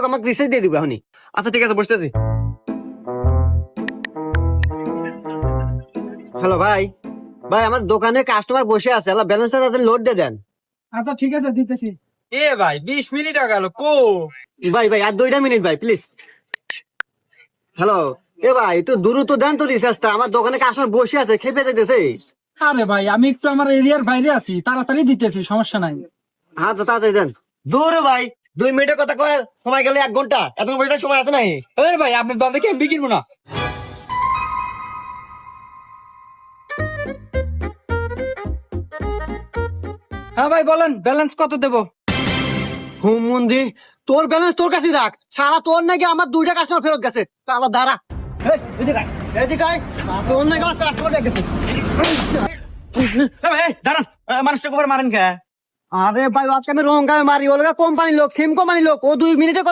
আমাকে রিচার্জ দিয়ে দিবো এখনই। আচ্ছা ঠিক আছে, বসতেছি। হ্যালো ভাই, ভাই আমার দোকানে কাস্টমার বসে আছে, ব্যালেন্সটা তাদের লোড দিয়ে দেন। আচ্ছা ঠিক আছে, দিতেছি। এ ভাই 20 মিনিট গেল কো। ভাই ভাই আর 2টা মিনিট ভাই প্লিজ। হ্যালো, এ ভাই একটু দ্রুত দেন তো রিচার্জটা, আমার দোকানে কাস্টমার বসে আছে, খেপে যেতেছে। আরে ভাই, আমি একটু আমার এরিয়ার বাইরে আছি, তাড়াতাড়ি দিতেছি, সমস্যা নাই। আচ্ছা তাড়াতাড়ি দেন। দূর ভাই, 2 মিনিটের কথা কয়ে সময় গেলে 1 ঘন্টা, এত বসে সময় আছে নাই? আরে ভাই আপনার দল থেকে এমবি কিনবো না। হ্যাঁ ভাই বলেন, ব্যালেন্স কত দেবো? হুম মন্দি, তোর ব্যালেন্স তোর কাছে রাখ, সারা তোর নাকি আমার 2টা কাস্টমার ফেরত গেছে। তাহলে দাঁড়া, এই, এদিকে আয়, এদিকে আয়। তোর নাকি আমার কাস্টমার গেছে। দাঁড়ান, মানুষটাকে উপরে মারেন কে? আরে ভাই আজকে আমি রং গায়ে মারি, ওলগা কোম্পানির লোক, সিম কোম্পানির লোক, ও 2 মিনিটের কথা